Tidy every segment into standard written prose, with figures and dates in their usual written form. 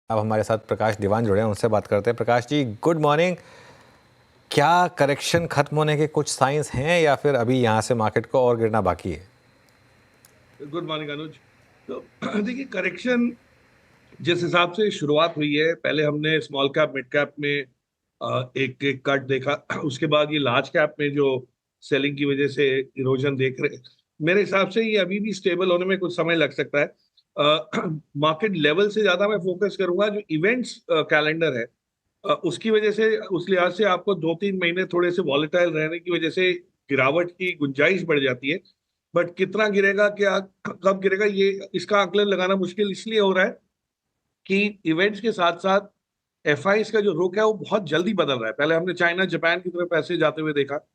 अब हमारे साथ प्रकाश दीवान जुड़े हैं, उनसे बात करते हैं। Prakash ji, good morning. क्या करेक्शन खत्म होने के कुछ साइंस हैं या फिर अभी यहाँ से मार्केट को और गिरना बाकी है? गुड मॉर्निंग अनुज। तो देखिए, करेक्शन जिस हिसाब से शुरुआत हुई है, पहले हमने स्मॉल कैप मिड कैप में एक एक कट देखा। उसके बाद ये लार्ज कैप में जो सेलिंग की वजह से इरोजन देख रहे, मेरे हिसाब से ये अभी भी स्टेबल होने में कुछ समय लग सकता है। मार्केट लेवल से ज्यादा मैं फोकस करूंगा जो इवेंट्स कैलेंडर है, उसकी वजह से, उस लिहाज से आपको 2-3 महीने थोड़े से वॉलेटाइल रहने की वजह से गिरावट की गुंजाइश बढ़ जाती है। बट कितना गिरेगा, क्या कब गिरेगा, ये इसका आकलन लगाना मुश्किल इसलिए हो रहा है कि इवेंट्स के साथ साथ एफआईस का जो रुख है वो बहुत जल्दी बदल रहा है। पहले हमने चाइना जापान की तरफ पैसे जाते हुए देखा,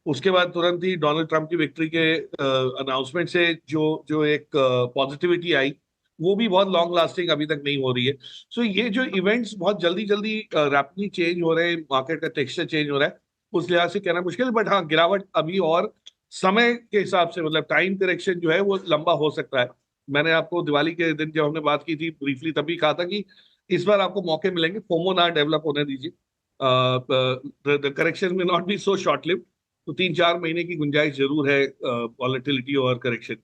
उसके बाद तुरंत ही डोनाल्ड ट्रंप की विक्ट्री के अनाउंसमेंट से जो जो एक पॉजिटिविटी आई, वो भी बहुत लॉन्ग लास्टिंग अभी तक नहीं हो रही है। सो ये जो इवेंट्स बहुत जल्दी जल्दी रैपिडली चेंज हो रहे हैं, मार्केट का टेक्सचर चेंज हो रहा है, उस लिहाज से कहना मुश्किल। बट हाँ, गिरावट अभी और समय के हिसाब से, मतलब टाइम करेक्शन जो है वो लंबा हो सकता है। मैंने आपको दिवाली के दिन जब हमने बात की थी ब्रीफली, तभी कहा था कि इस बार आपको मौके मिलेंगे, फोमो ना डेवलप होने दीजिए। द करेक्शन में not be so short live. तो 3-4 महीने की गुंजाइश जरूर है वॉलेटिलिटी और करेक्शन।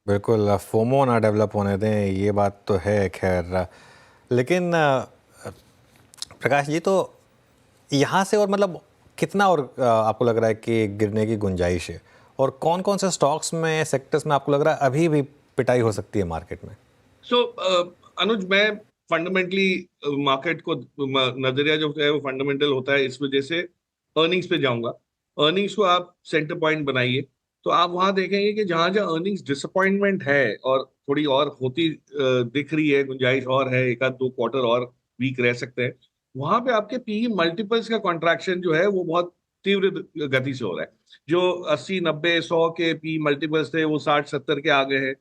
बिल्कुल, फोमो ना डेवलप होने दें, ये बात तो है। खैर, लेकिन प्रकाश जी, तो यहाँ से और मतलब कितना और आपको लग रहा है कि गिरने की गुंजाइश है? और कौन कौन से स्टॉक्स में, सेक्टर्स में आपको लग रहा है अभी भी पिटाई हो सकती है मार्केट में? सो अनुज, मैं फंडामेंटली मार्केट को नजरिया जो है वो फंडामेंटल होता है, इस वजह से अर्निंग्स पे जाऊंगा। अर्निंग्स को आप सेंटर पॉइंट बनाइए, तो आप वहां देखेंगे कि जहां जहां अर्निंग्स डिसअपॉइंटमेंट है और थोड़ी और होती दिख रही है, गुंजाइश और है, एक आध दो क्वार्टर और वीक रह सकते हैं, वहां पे आपके पीई मल्टीपल्स का कॉन्ट्रैक्शन जो है वो बहुत तीव्र गति से हो रहा है। जो 80-90-100 के पी मल्टीपल्स थे वो 60-70 के आ गए हैं।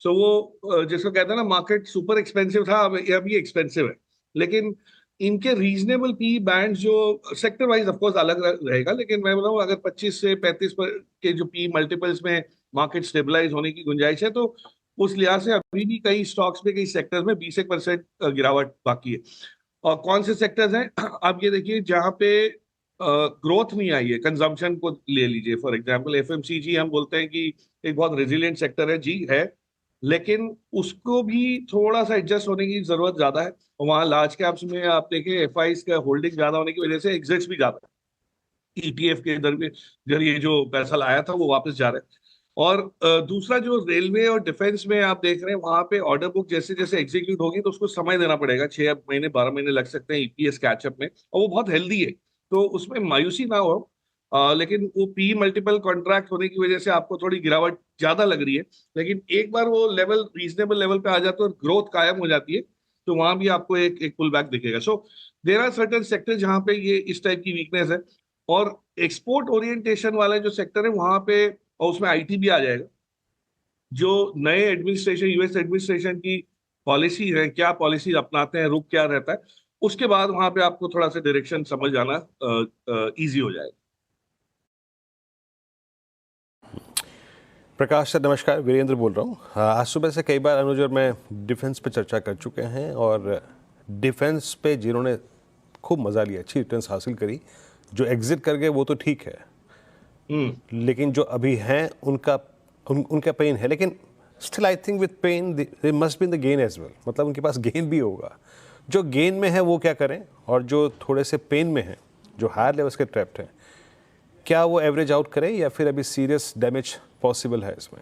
सो वो जिसको कहते हैं ना, मार्केट सुपर एक्सपेंसिव था, अब ये अभी एक्सपेंसिव है। लेकिन इनके रीजनेबल पी बैंड जो सेक्टर वाइज ऑफ कोर्स अलग रहेगा, लेकिन मैं बताऊं अगर 25 से 35 के जो पी मल्टीपल्स में मार्केट स्टेबलाइज होने की गुंजाइश है, तो उस लिहाज से अभी भी कई स्टॉक्स में, कई सेक्टर्स में 20% गिरावट बाकी है। और कौन से सेक्टर्स हैं? आप ये देखिए, जहां पे ग्रोथ नहीं आई है, कंजम्पशन को ले लीजिए फॉर एग्जांपल, एफएमसीजी हम बोलते हैं कि एक बहुत रेजिलियंट सेक्टर है, जी है, लेकिन उसको भी थोड़ा सा एडजस्ट होने की जरूरत ज्यादा है। और वहाँ लार्ज कैप्स में आप देखें, एफआईस का होल्डिंग ज्यादा होने की वजह से एग्जिट्स भी ज्यादा है। ईटीएफ के जरिए जो पैसा लाया था वो वापस जा रहा है। और दूसरा, जो रेलवे और डिफेंस में आप देख रहे हैं, वहां पे ऑर्डर बुक जैसे जैसे एग्जीक्यूट होगी तो उसको समय देना पड़ेगा, 6 महीने 12 महीने लग सकते हैं ईपीएस कैचअप में, और वो बहुत हेल्दी है। तो उसमें मायूसी ना हो। लेकिन वो पी मल्टीपल कॉन्ट्रैक्ट होने की वजह से आपको थोड़ी गिरावट ज्यादा लग रही है। लेकिन एक बार वो लेवल, रीजनेबल लेवल पे आ जाता है और ग्रोथ कायम हो जाती है, तो वहां भी आपको एक एक पुल बैक दिखेगा। सो देर आर सर्टेन सेक्टर जहां पे ये इस टाइप की वीकनेस है। और एक्सपोर्ट ओरिएंटेशन वाले जो सेक्टर है वहां पे, और उसमें आईटी भी आ जाएगा, जो नए एडमिनिस्ट्रेशन, यूएस एडमिनिस्ट्रेशन की पॉलिसी है, क्या पॉलिसी अपनाते हैं, रुख क्या रहता है, उसके बाद वहां पे आपको थोड़ा सा डायरेक्शन समझ आना इजी हो जाएगा। प्रकाश सर नमस्कार, वीरेंद्र बोल रहा हूँ। आज सुबह से कई बार अनुज और मैं डिफेंस पे चर्चा कर चुके हैं, और डिफेंस पे जिन्होंने खूब मज़ा लिया, अच्छी रिटर्न्स हासिल करी, जो एग्जिट कर गए वो तो ठीक है, लेकिन जो अभी हैं उनका पेन है। लेकिन still I think with pain they must be in the gain as well, मतलब उनके पास गेन भी होगा। जो गेन में है वो क्या करें, और जो थोड़े से पेन में हैं, जो हायर लेवल्स के ट्रैप्ड हैं, क्या वो एवरेज आउट करें या फिर अभी सीरियस डैमेज पॉसिबल है इसमें?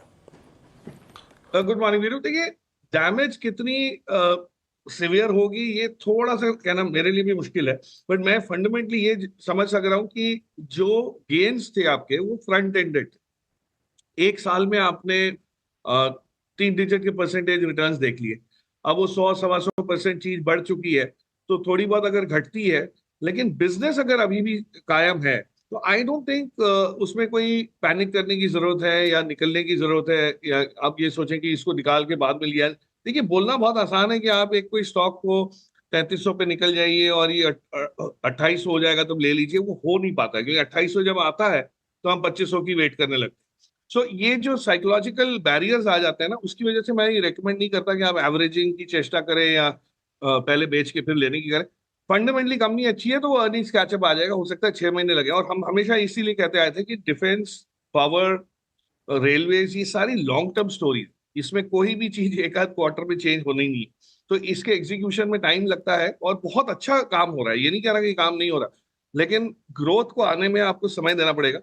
Good morning Veeru. देखिए, डैमेज कितनी सिवियर होगी ये थोड़ा सा कहना मेरे लिए भी मुश्किल है। बट मैं फंडामेंटली ये समझ सक रहा हूँ कि जो गेन्स थे आपके वो फ्रंट एंडेड थे। एक साल में आपने 3 डिजिट के परसेंटेज रिटर्न्स देख लिए। अब वो 100-125% चीज बढ़ चुकी है, तो थोड़ी बहुत अगर घटती है, लेकिन बिजनेस अगर अभी भी कायम है, तो आई डोंट थिंक उसमें कोई पैनिक करने की जरूरत है या निकलने की जरूरत है, या आप ये सोचें कि इसको निकाल के बाद में लिया। देखिए, बोलना बहुत आसान है कि आप एक कोई स्टॉक को 3300 पे निकल जाइए और ये 2800 हो जाएगा, तुम ले लीजिए। वो हो नहीं पाता, क्योंकि 2800 जब आता है तो हम 2500 की वेट करने लगते हैं। सो ये जो साइकोलॉजिकल बैरियर्स आ जाते हैं ना, उसकी वजह से मैं ये रेकमेंड नहीं करता कि आप एवरेजिंग की चेष्टा करें या पहले बेच के फिर लेने की करें। फंडामेंटली कंपनी अच्छी है तो वो अर्निंग्स कैचअप आ जाएगा, हो सकता है 6 महीने लगे। और हम हमेशा इसीलिए कहते आए थे कि डिफेंस, पावर, रेलवेज, ये सारी लॉन्ग टर्म स्टोरी, इसमें कोई भी चीज एक आध क्वार्टर में चेंज होनी नहीं है। तो इसके एग्जीक्यूशन में टाइम लगता है और बहुत अच्छा काम हो रहा है, ये नहीं कह रहा कि काम नहीं हो रहा, लेकिन ग्रोथ को आने में आपको समय देना पड़ेगा,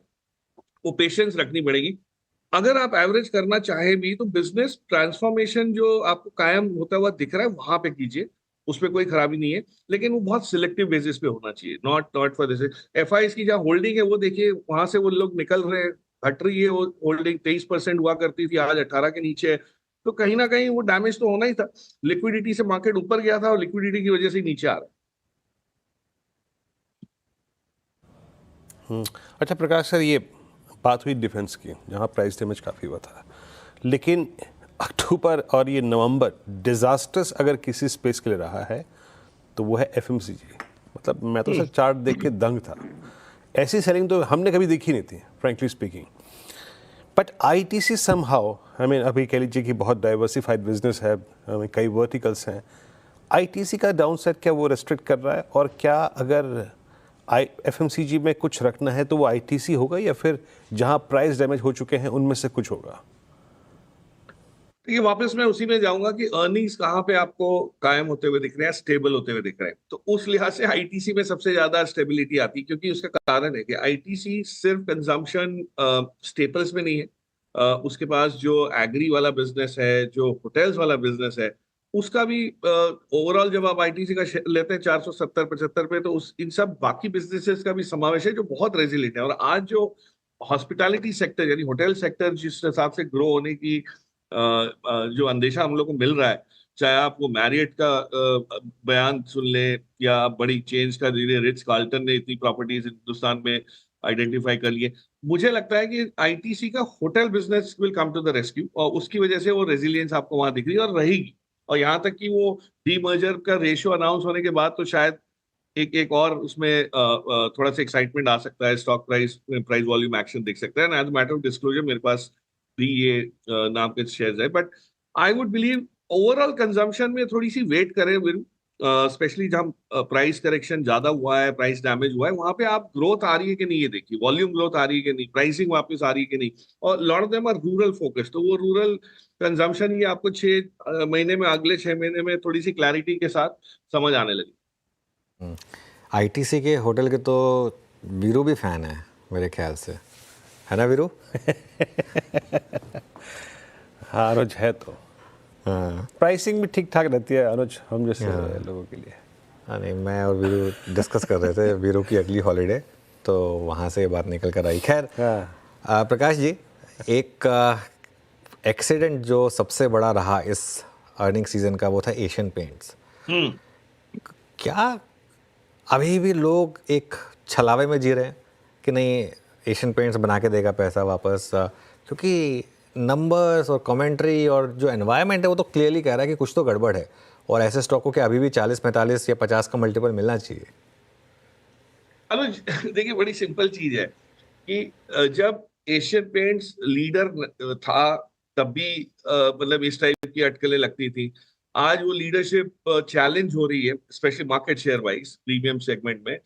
वो पेशेंस रखनी पड़ेगी। अगर आप एवरेज करना चाहे भी तो बिजनेस ट्रांसफॉर्मेशन जो आपको कायम होता हुआ दिख रहा है वहां पे कीजिए, उसमें कोई खराबी नहीं है, लेकिन वो बहुत सिलेक्टिव बेसिस पे होना चाहिए, नॉट फॉर दिस। एफआईएस की जहाँ होल्डिंग है वो देखिए, वहां से वो लोग निकल रहे हैं, हट रही है वो होल्डिंग, 23% हुआ करती थी, आज 18 के नीचे है। तो कहीं ना कहीं वो डैमेज तो होना ही था। लिक्विडिटी से मार्केट ऊपर गया था और लिक्विडिटी की वजह से ही नीचे आ रहा है। अच्छा प्रकाश सर, ये बात हुई डिफेंस की जहाँ प्राइस डैमेज काफ़ी हुआ था, लेकिन अक्टूबर और ये नवंबर डिजास्टर्स अगर किसी स्पेस के लिए रहा है तो वो है एफएमसीजी। मतलब मैं तो सर चार्ट देख के दंग था, ऐसी सेलिंग तो हमने कभी देखी नहीं थी frankly speaking. But ITC somehow, I mean अभी कह लीजिए कि बहुत डाइवर्सिफाइड बिजनेस है, कई वर्टिकल्स हैं, आईटीसी का डाउनसाइड क्या वो रेस्ट्रिक्ट कर रहा है? और क्या अगर एफएमसीजी में कुछ रखना है तो वो आईटीसी होगा या फिर जहां प्राइस डैमेज हो चुके हैं उनमें से कुछ होगा? ये वापस मैं उसी में जाऊंगा कि अर्निंग्स कहाँ पे आपको कायम होते हुए दिख रहे हैं, स्टेबल होते हुए दिख रहे हैं। तो उस लिहाज से आईटीसी में सबसे ज्यादा स्टेबिलिटी आती है, क्योंकि उसका कारण है कि आईटीसी सिर्फ कंजम्पशन स्टेपल्स में नहीं है। उसके पास जो एग्री वाला बिजनेस है, जो होटल्स वाला बिजनेस है, उसका भी ओवरऑल जब आप आईटीसी का लेते हैं 470-75 पे, तो उस इन सब बाकी बिजनेसेस का भी समावेश है जो बहुत रेजिलिएंट है। और आज जो हॉस्पिटैलिटी सेक्टर यानी होटल सेक्टर जिस हिसाब से ग्रो होने की जो अंदेशा हम लोग को मिल रहा है, चाहे आप वो मैरियट का बयान सुन लें या आप बड़ी चेंज का, रिट्स कार्ल्टन ने इतनी प्रॉपर्टीज हिंदुस्तान में आइडेंटिफाई कर लिए, मुझे लगता है कि आईटीसी का hotel business will come to the rescue, और उसकी वजह से वो रेजिलियंस आपको वहां दिख रही है और रहेगी। और यहाँ तक कि वो डीमर्जर का रेशियो अनाउंस होने के बाद तो शायद एक एक और उसमें थोड़ा सा एक्साइटमेंट आ सकता है, stock price price volume action दिख सकता है। एज मैटर ऑफ डिस्क्लोजर मेरे पास भी ये नाम के शेयर्स है, but I would believe overall consumption में थोड़ी सी वेट करें, स्पेशली जहां प्राइस करेक्शन ज्यादा हुआ है, प्राइस डैमेज हुआ है, वहां पे आप ग्रोथ आ रही है कि नहीं ये देखिए, वॉल्यूम ग्रोथ आ रही है कि नहीं, प्राइसिंग वापस आ रही है कि नहीं। और lot of them are rural focus, तो वो रूरल कंजम्पशन ये आपको 6 महीने में, अगले 6 महीने में थोड़ी सी क्लैरिटी के साथ समझ आने लगी। आईटीसी के होटल के तो वीरू भी फैन है मेरे ख्याल से, है ना वीरू? हाँ अनुज है तो। हाँ प्राइसिंग भी ठीक ठाक रहती है अनुज, हम जैसे लोगों के लिए। हाँ, नहीं मैं और वीरू डिस्कस कर रहे थे वीरू की अगली हॉलीडे, तो वहाँ से ये बात निकल कर आई। खैर प्रकाश जी, एक एक्सीडेंट जो सबसे बड़ा रहा इस अर्निंग सीजन का वो था एशियन पेंट्स। क्या अभी भी लोग एक छलावे में जी रहे हैं कि नहीं एशियन पेंट्स बना के देगा पैसा वापस? क्योंकि नंबर्स और कमेंट्री और जो एनवायरनमेंट है वो तो क्लियरली कह रहा है कि कुछ तो गड़बड़ है, और ऐसे स्टॉकों के अभी भी 40-45 या 50 का मल्टीपल मिलना चाहिए। अनुज देखिए, बड़ी सिंपल चीज है कि जब एशियन पेंट्स लीडर था तब भी मतलब इस टाइप की अटकलें लगती थी। आज वो लीडरशिप चैलेंज हो रही है, specially market share wise premium segment में,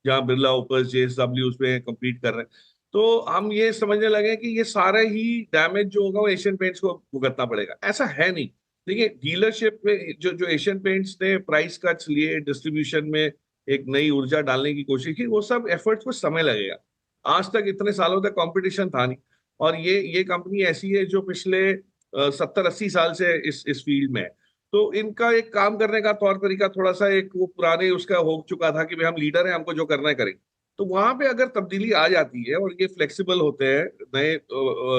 जहां बिरला ओपर्स, जेएसडब्ल्यू उसमें कम्पीट कर रहे हैं। तो हम ये समझने लगे कि ये सारा ही डैमेज जो होगा वो एशियन पेंट्स को भुगतना पड़ेगा। ऐसा है नहीं। देखिए, डीलरशिप में जो जो एशियन पेंट्स ने प्राइस कट्स लिए, डिस्ट्रीब्यूशन में एक नई ऊर्जा डालने की कोशिश की, वो सब एफर्ट्स को समय लगेगा। आज तक इतने सालों तक कंपटीशन था नहीं, और ये कंपनी ऐसी है जो पिछले 70-80 साल से इस फील्ड में है। तो इनका एक काम करने का तौर तरीका थोड़ा सा एक वो पुराने उसका हो चुका था कि भाई हम लीडर हैं, हमको जो करना है करेंगे। तो वहां पे अगर तब्दीली आ जाती है और ये फ्लेक्सिबल होते हैं, नए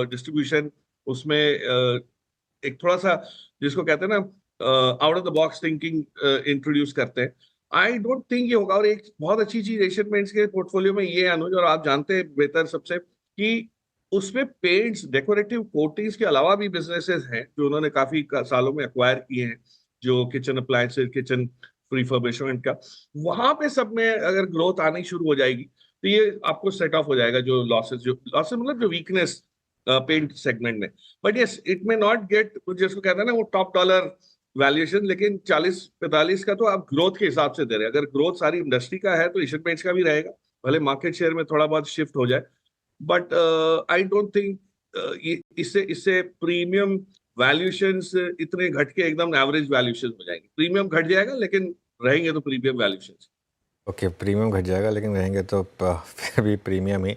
डिस्ट्रीब्यूशन उसमें एक थोड़ा सा जिसको कहते हैं ना out of the box thinking introduce करते हैं, आई डोंट थिंक ये होगा। और एक बहुत अच्छी चीज एशियन पेंट्स के पोर्टफोलियो में ये है अनुज, और आप जानते हैं बेहतर सबसे, कि उसमें पेंट्स, डेकोरेटिव कोटिंग्स के अलावा भी बिजनेसेस हैं जो उन्होंने काफी सालों में एक्वायर किए हैं, जो किचन अप्लायंसेस, किचन रिफर्बिशमेंट का, वहां पे सब में अगर ग्रोथ आनी शुरू हो जाएगी तो ये आपको सेट ऑफ हो जाएगा। जो लॉसेस मतलब जो वीकनेस पेंट सेगमेंट में. But yes, it may not gate, जिसको कहते हैं ना वो टॉप डॉलर वैल्यूएशन, लेकिन 40-45 का तो आप ग्रोथ के हिसाब से दे रहे हैं. अगर ग्रोथ सारी इंडस्ट्री का है तो एशियन पेंट्स का भी रहेगा, भले मार्केट शेयर में थोड़ा बहुत शिफ्ट हो जाए. बट आई डोंट थिंक इससे इससे प्रीमियम वैल्यूएशंस इतने घट के एकदम एवरेज वैल्यूएशन हो जाएंगे. प्रीमियम घट जाएगा लेकिन रहेंगे तो प्रीमियम वैल्यूएशंस. ओके, प्रीमियम घट जाएगा लेकिन रहेंगे तो फिर भी प्रीमियम ही.